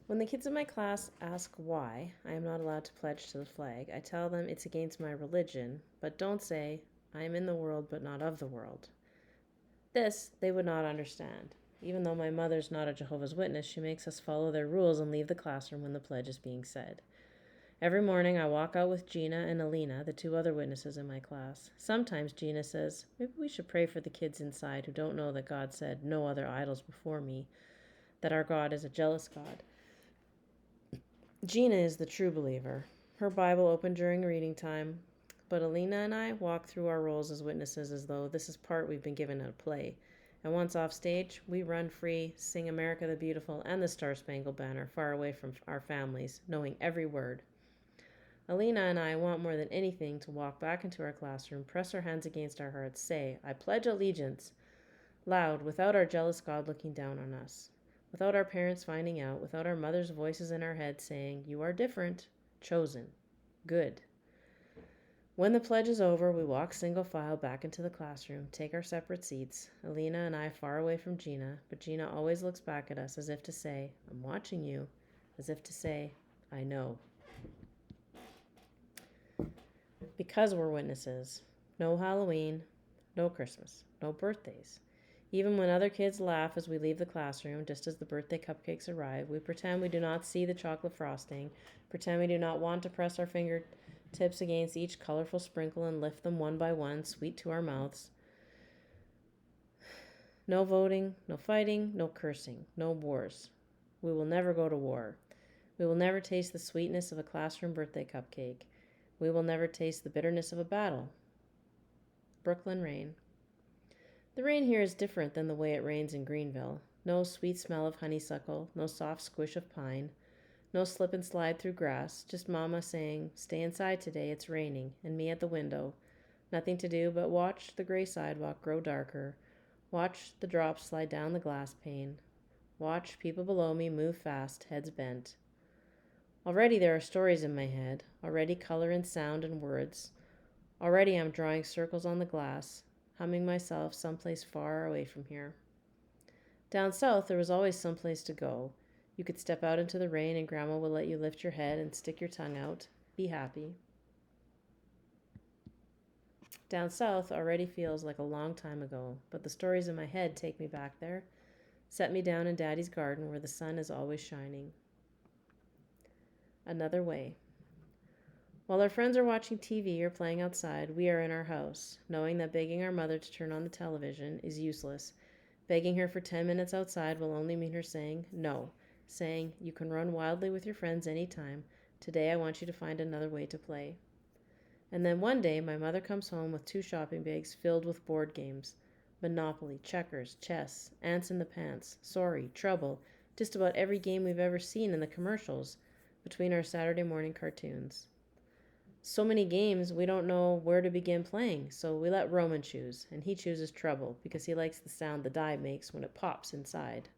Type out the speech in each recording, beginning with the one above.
When the kids in my class ask why I am not allowed to pledge to the flag, I tell them it's against my religion, but don't say, I am in the world but not of the world. This they would not understand. Even though my mother's not a Jehovah's Witness, she makes us follow their rules and leave the classroom when the pledge is being said. Every morning I walk out with Gina and Alina, the two other witnesses in my class. Sometimes Gina says, maybe we should pray for the kids inside who don't know that God said, no other idols before me, that our God is a jealous God. Gina is the true believer. Her Bible open during reading time, but Alina and I walk through our roles as witnesses as though this is part we've been given to play. And once off stage, we run free, sing America the Beautiful and the Star Spangled Banner far away from our families, knowing every word. Alina and I want more than anything to walk back into our classroom, press our hands against our hearts, say, I pledge allegiance, loud, without our jealous God looking down on us. Without our parents finding out, without our mother's voices in our head saying, you are different, chosen, good. When the pledge is over, we walk single file back into the classroom, take our separate seats, Alina and I far away from Gina, but Gina always looks back at us as if to say, I'm watching you, as if to say, I know. Because we're witnesses, no Halloween, no Christmas, no birthdays. Even when other kids laugh as we leave the classroom, just as the birthday cupcakes arrive, we pretend we do not see the chocolate frosting, pretend we do not want to press our fingertips against each colorful sprinkle and lift them one by one, sweet to our mouths. No voting, no fighting, no cursing, no wars. We will never go to war. We will never taste the sweetness of a classroom birthday cupcake. We will never taste the bitterness of a battle. Brooklyn rain. The rain here is different than the way it rains in Greenville. No sweet smell of honeysuckle, no soft squish of pine, no slip and slide through grass, just Mama saying, stay inside today, it's raining, and me at the window. Nothing to do but watch the gray sidewalk grow darker, watch the drops slide down the glass pane, watch people below me move fast, heads bent. Already there are stories in my head, already color and sound and words. Already I'm drawing circles on the glass, humming myself someplace far away from here. Down south, there was always someplace to go. You could step out into the rain and Grandma would let you lift your head and stick your tongue out. Be happy. Down south already feels like a long time ago, but the stories in my head take me back there, set me down in Daddy's garden where the sun is always shining. Another way. While our friends are watching TV or playing outside, we are in our house, knowing that begging our mother to turn on the television is useless. Begging her for 10 minutes outside will only mean her saying no, saying, you can run wildly with your friends anytime. Today I want you to find another way to play. And then one day my mother comes home with 2 shopping bags filled with board games. Monopoly, checkers, chess, ants in the pants, sorry, trouble, just about every game we've ever seen in the commercials between our Saturday morning cartoons. So many games, we don't know where to begin playing, so we let Roman choose, and he chooses trouble because he likes the sound the die makes when it pops inside.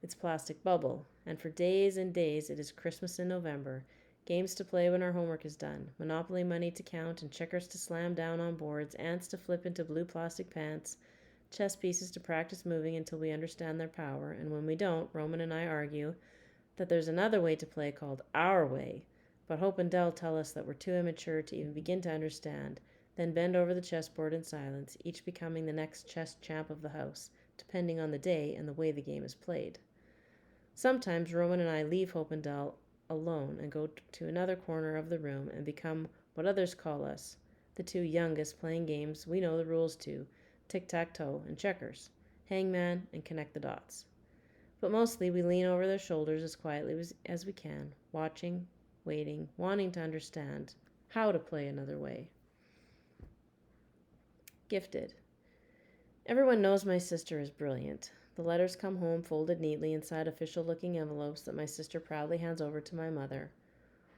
It's plastic bubble, and for days and days it is Christmas in November. Games to play when our homework is done, Monopoly money to count and checkers to slam down on boards, ants to flip into blue plastic pants, chess pieces to practice moving until we understand their power, and when we don't, Roman and I argue that there's another way to play called our way. But Hope and Dell tell us that we're too immature to even begin to understand, then bend over the chessboard in silence, each becoming the next chess champ of the house, depending on the day and the way the game is played. Sometimes Roman and I leave Hope and Dell alone and go to another corner of the room and become what others call us, the 2 youngest playing games we know the rules to, tic-tac-toe and checkers, hangman and connect the dots. But mostly we lean over their shoulders as quietly as we can, watching, waiting, wanting to understand how to play another way. Gifted. Everyone knows my sister is brilliant. The letters come home folded neatly inside official-looking envelopes that my sister proudly hands over to my mother.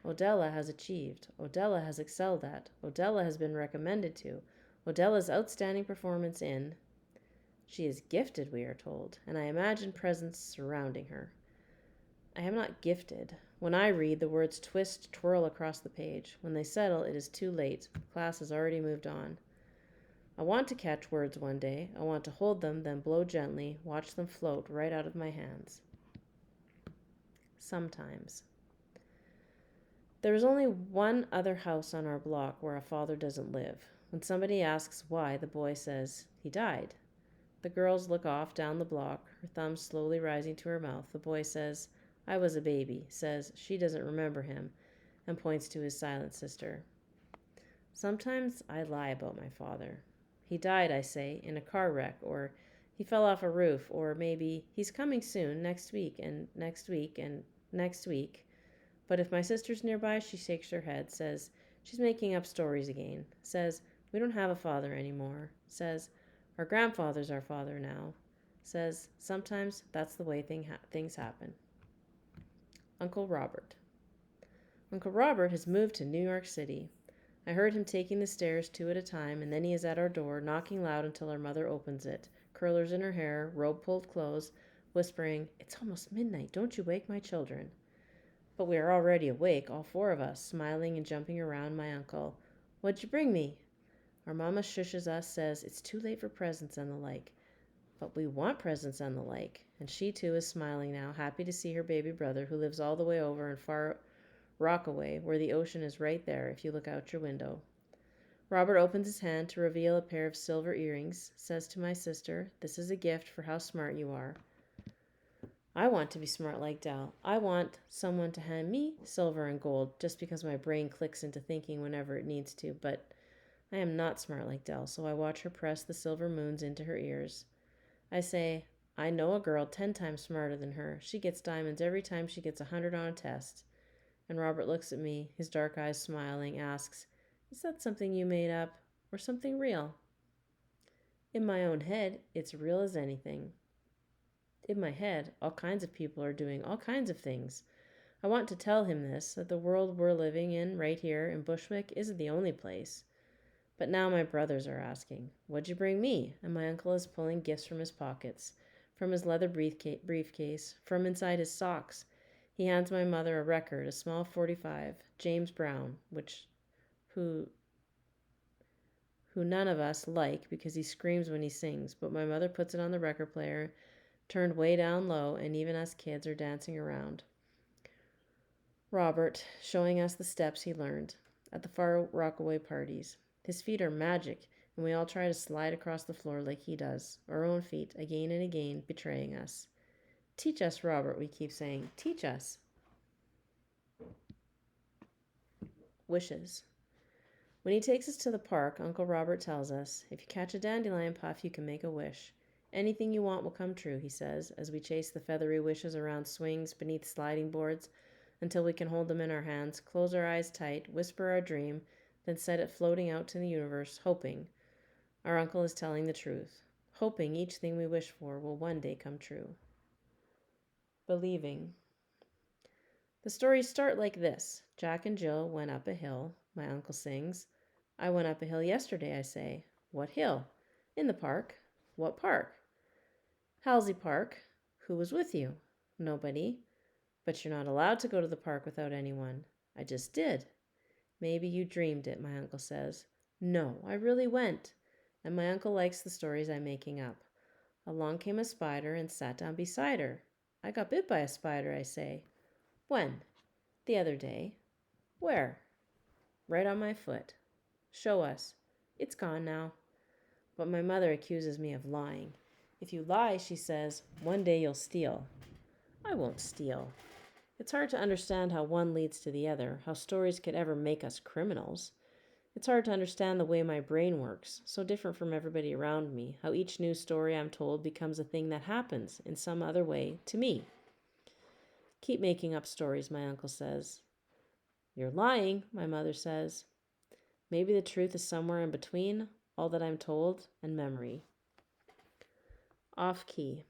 Odella has achieved. Odella has excelled at. Odella has been recommended to. Odella's outstanding performance in. She is gifted, we are told, and I imagine presents surrounding her. I am not gifted. When I read, the words twist, twirl across the page. When they settle, it is too late. Class has already moved on. I want to catch words one day. I want to hold them, then blow gently, watch them float right out of my hands. Sometimes. There is only one other house on our block where a father doesn't live. When somebody asks why, the boy says, "He died." The girls look off down the block, her thumb slowly rising to her mouth. The boy says, "I was a baby," says, "She doesn't remember him," and points to his silent sister. Sometimes I lie about my father. "He died," I say, "in a car wreck," or "he fell off a roof," or maybe "he's coming soon, next week, and next week, and next week." But if my sister's nearby, she shakes her head, says she's making up stories again, says we don't have a father anymore, says our grandfather's our father now, says sometimes that's the way things happen. Uncle Robert. Uncle Robert has moved to New York City. I heard him taking the stairs 2 at a time, and then he is at our door, knocking loud until our mother opens it, curlers in her hair, robe pulled close, whispering, "It's almost midnight, don't you wake my children." But we are already awake, all 4 of us, smiling and jumping around my uncle. "What'd you bring me?" Our mama shushes us, says it's too late for presents and the like. But we want presents and the like. And she too is smiling now, happy to see her baby brother, who lives all the way over in far Rockaway, where the ocean is right there if you look out your window. Robert opens his hand to reveal a pair of silver earrings, says to my sister, "This is a gift for how smart you are." I want to be smart like Dal. I want someone to hand me silver and gold just because my brain clicks into thinking whenever it needs to, but I am not smart like Dal, so I watch her press the silver moons into her ears. I say, "I know a girl 10 times smarter than her. She gets diamonds every time she gets 100 on a test." And Robert looks at me, his dark eyes smiling, asks, "Is that something you made up, or something real?" In my own head, it's real as anything. In my head, all kinds of people are doing all kinds of things. I want to tell him this, that the world we're living in right here in Bushwick isn't the only place. But now my brothers are asking, "What'd you bring me?" And my uncle is pulling gifts from his pockets, from his leather briefcase, from inside his socks. He hands my mother a record, a small 45, James Brown, who none of us like because he screams when he sings, but my mother puts it on the record player, turned way down low, and even us kids are dancing around. Robert, showing us the steps he learned at the Far Rockaway parties. His feet are magic, and we all try to slide across the floor like he does, our own feet, again and again, betraying us. "Teach us, Robert," we keep saying. "Teach us." Wishes. When he takes us to the park, Uncle Robert tells us, "If you catch a dandelion puff, you can make a wish. Anything you want will come true," he says, as we chase the feathery wishes around swings beneath sliding boards until we can hold them in our hands, close our eyes tight, whisper our dream, then set it floating out to the universe, hoping our uncle is telling the truth, hoping each thing we wish for will one day come true. Believing. The stories start like this. Jack and Jill went up a hill. My uncle sings. "I went up a hill yesterday," I say. "What hill?" "In the park." "What park?" "Halsey Park." "Who was with you?" "Nobody." "But you're not allowed to go to the park without anyone." "I just did." "Maybe you dreamed it," my uncle says. "No, I really went." And my uncle likes the stories I'm making up. Along came a spider and sat down beside her. "I got bit by a spider," I say. "When?" "The other day." "Where?" "Right on my foot." "Show us." "It's gone now." But my mother accuses me of lying. "If you lie," she says, "one day you'll steal." I won't steal. It's hard to understand how one leads to the other, how stories could ever make us criminals. It's hard to understand the way my brain works, so different from everybody around me, how each new story I'm told becomes a thing that happens in some other way to me. "Keep making up stories," my uncle says. "You're lying," my mother says. Maybe the truth is somewhere in between all that I'm told and memory. Off key.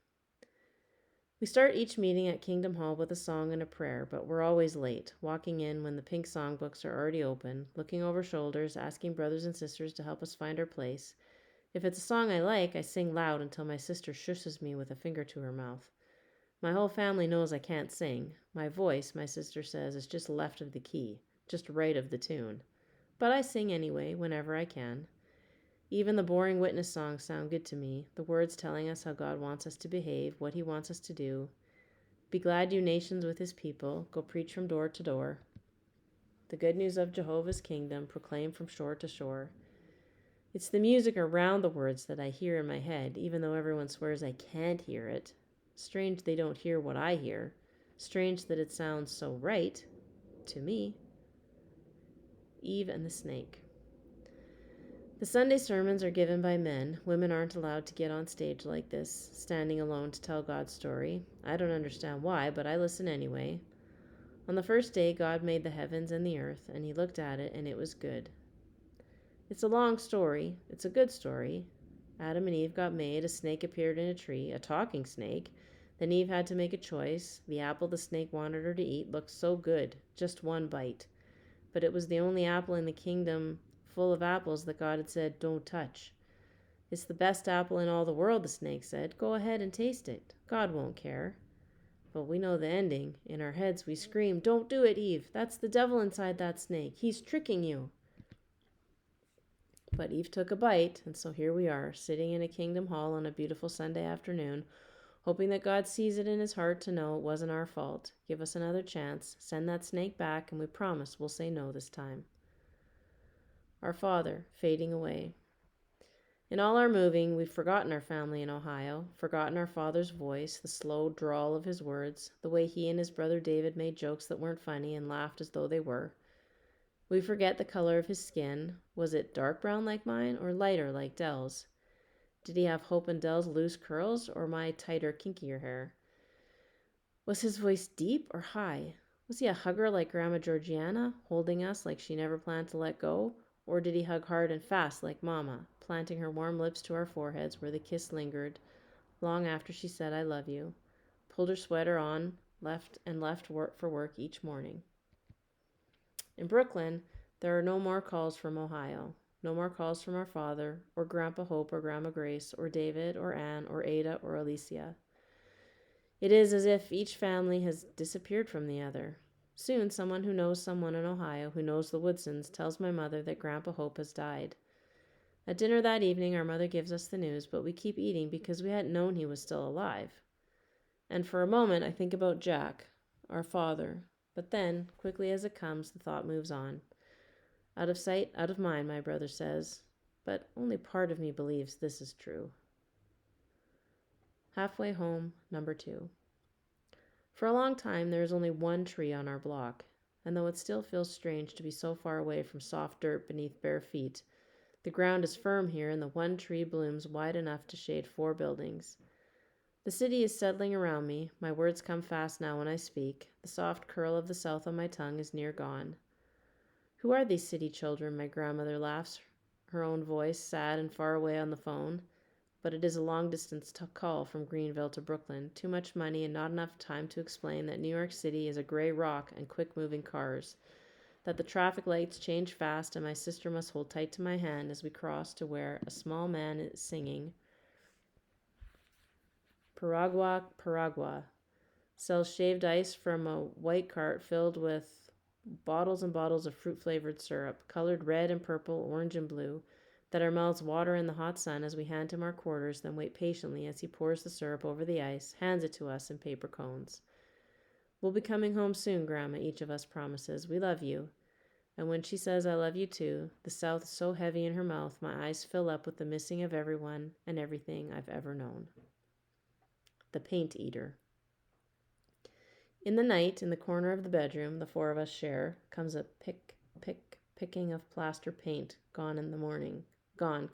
We start each meeting at Kingdom Hall with a song and a prayer, but we're always late, walking in when the pink songbooks are already open, looking over shoulders, asking brothers and sisters to help us find our place. If it's a song I like, I sing loud until my sister shushes me with a finger to her mouth. My whole family knows I can't sing. My voice, my sister says, is just left of the key, just right of the tune. But I sing anyway, whenever I can. Even the boring witness songs sound good to me, the words telling us how God wants us to behave, what he wants us to do. Be glad, you nations, with his people. Go preach from door to door. The good news of Jehovah's kingdom, proclaim from shore to shore. It's the music around the words that I hear in my head, even though everyone swears I can't hear it. Strange they don't hear what I hear. Strange that it sounds so right to me. Eve and the Snake. The Sunday sermons are given by men. Women aren't allowed to get on stage like this, standing alone to tell God's story. I don't understand why, but I listen anyway. On the first day, God made the heavens and the earth, and he looked at it, and it was good. It's a long story. It's a good story. Adam and Eve got made. A snake appeared in a tree, a talking snake. Then Eve had to make a choice. The apple the snake wanted her to eat looked so good, just one bite. But it was the only apple in the kingdom full of apples that God had said, don't touch. It's the best apple in all the world, the snake said. Go ahead and taste it. God won't care. But we know the ending. In our heads we scream, don't do it, Eve. That's the devil inside that snake. He's tricking you. But Eve took a bite, and so here we are, sitting in a kingdom hall on a beautiful Sunday afternoon, hoping that God sees it in his heart to know it wasn't our fault. Give us another chance. Send that snake back, and we promise we'll say no this time. Our Father, fading away. In all our moving, we've forgotten our family in Ohio, forgotten our father's voice, the slow drawl of his words, the way he and his brother David made jokes that weren't funny and laughed as though they were. We forget the color of his skin. Was it dark brown like mine or lighter like Dell's? Did he have Hope and Dell's loose curls or my tighter, kinkier hair? Was his voice deep or high? Was he a hugger like Grandma Georgiana, holding us like she never planned to let go? Or did he hug hard and fast like Mama, planting her warm lips to our foreheads where the kiss lingered long after she said I love you, pulled her sweater on, left work for work each morning? In Brooklyn, there are no more calls from Ohio, no more calls from our father, or Grandpa Hope, or Grandma Grace, or David, or Anne, or Ada, or Alicia. It is as if each family has disappeared from the other. Soon, someone who knows someone in Ohio who knows the Woodsons tells my mother that Grandpa Hope has died. At dinner that evening, our mother gives us the news, but we keep eating because we hadn't known he was still alive. And for a moment, I think about Jack, our father. But then, quickly as it comes, the thought moves on. Out of sight, out of mind, my brother says, but only part of me believes this is true. Halfway home, number 2. For a long time, there is only one tree on our block, and though it still feels strange to be so far away from soft dirt beneath bare feet, the ground is firm here, and the one tree blooms wide enough to shade 4 buildings. The city is settling around me. My words come fast now when I speak. The soft curl of the South on my tongue is near gone. Who are these city children? My grandmother laughs, her own voice sad and far away on the phone. But it is a long-distance call from Greenville to Brooklyn. Too much money and not enough time to explain that New York City is a gray rock and quick-moving cars, that the traffic lights change fast and my sister must hold tight to my hand as we cross to where a small man is singing, Paragua, Paragua, sells shaved ice from a white cart filled with bottles and bottles of fruit-flavored syrup, colored red and purple, orange and blue, that our mouths water in the hot sun as we hand him our quarters, then wait patiently as he pours the syrup over the ice, hands it to us in paper cones. We'll be coming home soon, Grandma, each of us promises. We love you. And when she says I love you too, the South is so heavy in her mouth, my eyes fill up with the missing of everyone and everything I've ever known. The Paint Eater. In the night, in the corner of the bedroom the 4 of us share, comes a picking of plaster paint, gone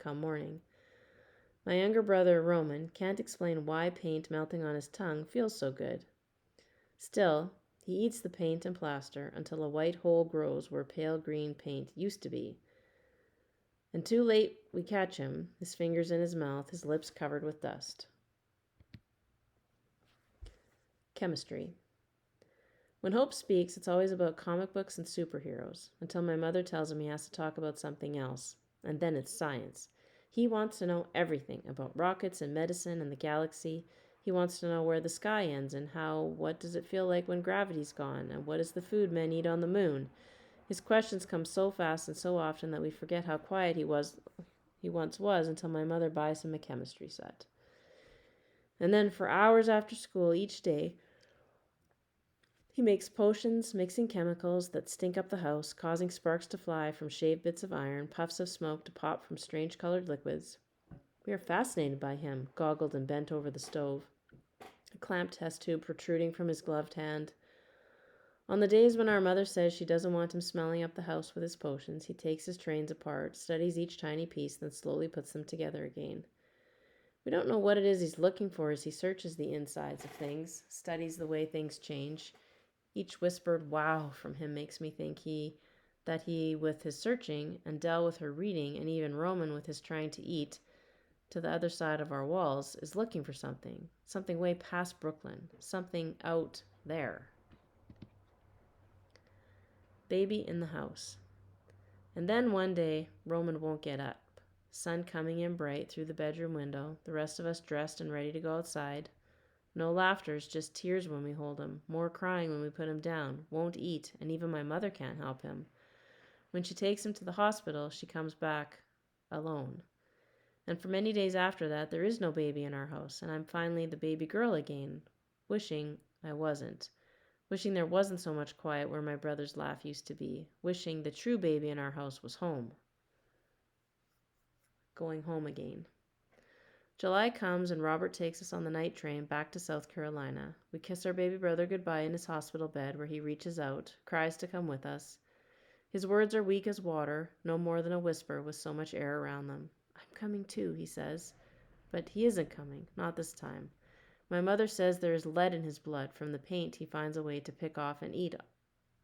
come morning. My younger brother, Roman, can't explain why paint melting on his tongue feels so good. Still, he eats the paint and plaster until a white hole grows where pale green paint used to be. And too late we catch him, his fingers in his mouth, his lips covered with dust. Chemistry. When Hope speaks, it's always about comic books and superheroes, until my mother tells him he has to talk about something else, and then it's science. He wants to know everything about rockets and medicine and the galaxy. He wants to know where the sky ends and what does it feel like when gravity's gone, and what is the food men eat on the moon. His questions come so fast and so often that we forget how quiet he once was until my mother buys him a chemistry set. And then for hours after school each day, He makes potions, mixing chemicals that stink up the house, causing sparks to fly from shaved bits of iron, puffs of smoke to pop from strange colored liquids. We are fascinated by him, goggled and bent over the stove, a clamped test tube protruding from his gloved hand. On the days when our mother says she doesn't want him smelling up the house with his potions, he takes his trains apart, studies each tiny piece, then slowly puts them together again. We don't know what it is he's looking for as he searches the insides of things, studies the way things change. Each whispered wow from him makes me think that he, with his searching, and Dell with her reading, and even Roman with his trying to eat, to the other side of our walls, is looking for something way past Brooklyn, something out there. Baby in the house. And then one day, Roman won't get up. Sun coming in bright through the bedroom window, the rest of us dressed and ready to go outside. No laughters, just tears when we hold him, more crying when we put him down, won't eat, and even my mother can't help him. When she takes him to the hospital, she comes back alone. And for many days after that, there is no baby in our house, and I'm finally the baby girl again, wishing I wasn't. Wishing there wasn't so much quiet where my brother's laugh used to be. Wishing the true baby in our house was home. Going home again. July comes and Robert takes us on the night train back to South Carolina. We kiss our baby brother goodbye in his hospital bed where he reaches out, cries to come with us. His words are weak as water, no more than a whisper with so much air around them. I'm coming too, he says. But he isn't coming, not this time. My mother says there is lead in his blood from the paint he finds a way to pick off and eat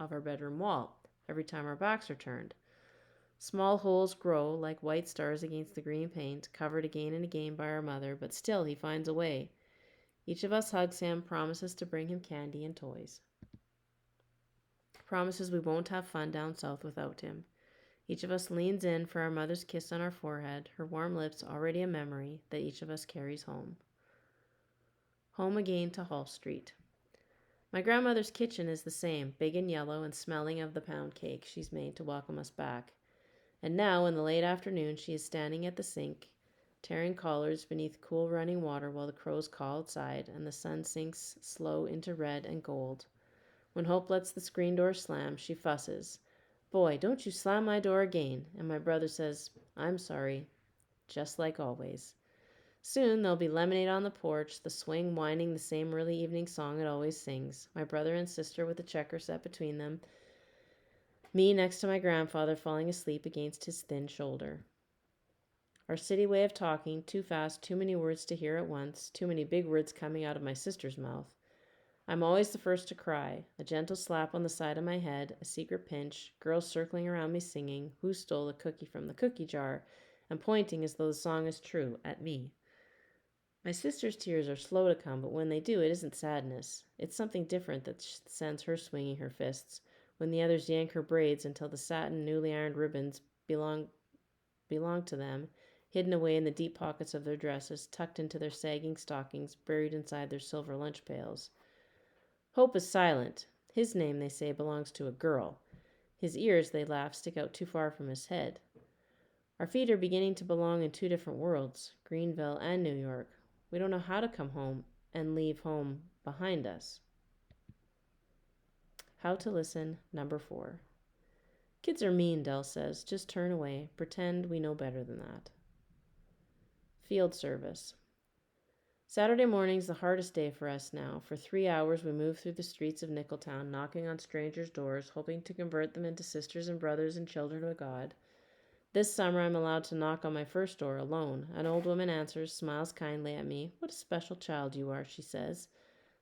of our bedroom wall every time our backs are turned. Small holes grow like white stars against the green paint, covered again and again by our mother, but still he finds a way. Each of us hugs him, promises to bring him candy and toys. Promises we won't have fun down south without him. Each of us leans in for our mother's kiss on our forehead, her warm lips already a memory that each of us carries home. Home again to Hall Street. My grandmother's kitchen is the same, big and yellow and smelling of the pound cake she's made to welcome us back. And now, in the late afternoon, she is standing at the sink, tearing collards beneath cool running water while the crows call outside and the sun sinks slow into red and gold. When Hope lets the screen door slam, she fusses. Boy, don't you slam my door again. And my brother says, I'm sorry, just like always. Soon there'll be lemonade on the porch, the swing whining the same early evening song it always sings, my brother and sister with a checker set between them, me next to my grandfather falling asleep against his thin shoulder. Our city way of talking, too fast, too many words to hear at once, too many big words coming out of my sister's mouth. I'm always the first to cry, a gentle slap on the side of my head, a secret pinch, girls circling around me singing, who stole a cookie from the cookie jar, and pointing as though the song is true, at me. My sister's tears are slow to come, but when they do, it isn't sadness. It's something different that sends her swinging her fists, when the others yank her braids until the satin, newly ironed ribbons belong to them, hidden away in the deep pockets of their dresses, tucked into their sagging stockings, buried inside their silver lunch pails. Hope is silent. His name, they say, belongs to a girl. His ears, they laugh, stick out too far from his head. Our feet are beginning to belong in two different worlds, Greenville and New York. We don't know how to come home and leave home behind us. How to listen, number 4. Kids are mean, Dell says. Just turn away. Pretend we know better than that. Field service. Saturday morning's the hardest day for us now. For 3 hours we move through the streets of Nickeltown, knocking on strangers' doors, hoping to convert them into sisters and brothers and children of God. This summer I'm allowed to knock on my first door alone. An old woman answers, smiles kindly at me. What a special child you are, she says.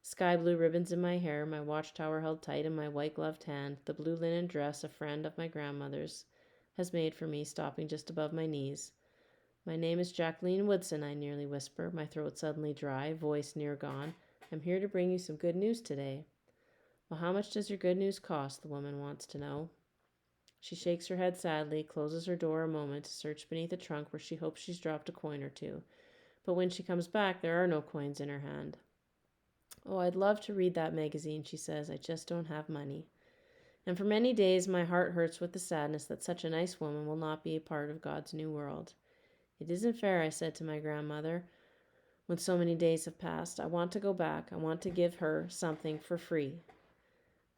Sky blue ribbons in my hair, my watchtower held tight in my white gloved hand, the blue linen dress a friend of my grandmother's has made for me, stopping just above my knees. My name is Jacqueline Woodson, I nearly whisper, my throat suddenly dry, voice near gone. I'm here to bring you some good news today. Well, how much does your good news cost? The woman wants to know. She shakes her head sadly, closes her door a moment to search beneath a trunk where she hopes she's dropped a coin or two. But when she comes back, there are no coins in her hand. Oh, I'd love to read that magazine, she says. I just don't have money. And for many days my heart hurts with the sadness that such a nice woman will not be a part of God's new world. It isn't fair, I said to my grandmother, when so many days have passed. I want to go back. I want to give her something for free.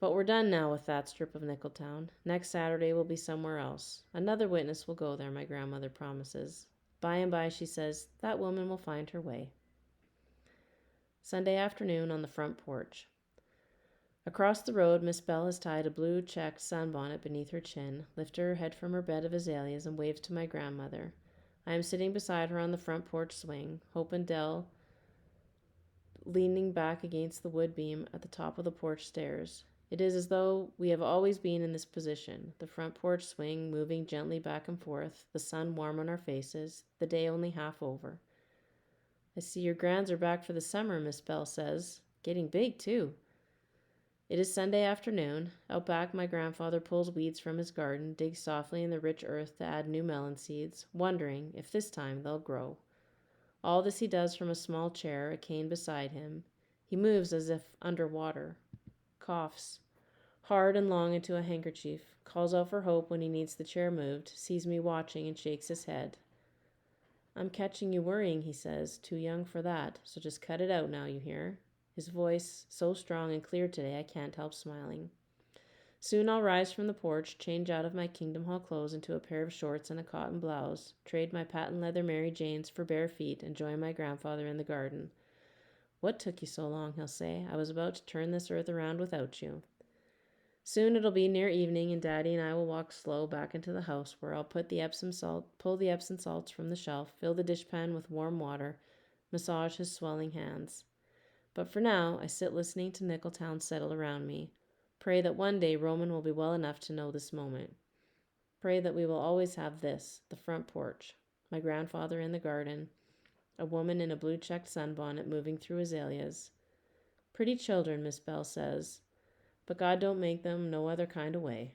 But we're done now with that strip of Nickeltown. Next Saturday we'll be somewhere else. Another witness will go there, my grandmother promises. By and by, she says, that woman will find her way. Sunday afternoon on the front porch. Across the road, Miss Bell has tied a blue checked sunbonnet beneath her chin, lifted her head from her bed of azaleas, and waves to my grandmother. I am sitting beside her on the front porch swing, Hope and Dell leaning back against the wood beam at the top of the porch stairs. It is as though we have always been in this position, the front porch swing moving gently back and forth, the sun warm on our faces, the day only half over. I see your grands are back for the summer, Miss Bell says. Getting big, too. It is Sunday afternoon. Out back, my grandfather pulls weeds from his garden, digs softly in the rich earth to add new melon seeds, wondering if this time they'll grow. All this he does from a small chair, a cane beside him. He moves as if under water, coughs hard and long into a handkerchief, calls out for Hope when he needs the chair moved, sees me watching and shakes his head. I'm catching you worrying, he says. Too young for that, so just cut it out now, you hear? His voice so strong and clear today I can't help smiling. Soon I'll rise from the porch, change out of my Kingdom Hall clothes into a pair of shorts and a cotton blouse, trade my patent leather Mary Janes for bare feet, and join my grandfather in the garden. What took you so long, he'll say. I was about to turn this earth around without you. Soon it'll be near evening, and Daddy and I will walk slow back into the house, where I'll pull the Epsom salts from the shelf, fill the dishpan with warm water, massage his swelling hands. But for now, I sit listening to Nickeltown settle around me. Pray that one day Roman will be well enough to know this moment. Pray that we will always have this, the front porch, my grandfather in the garden, a woman in a blue-checked sunbonnet moving through azaleas. Pretty children, Miss Bell says, but God don't make them no other kind of way.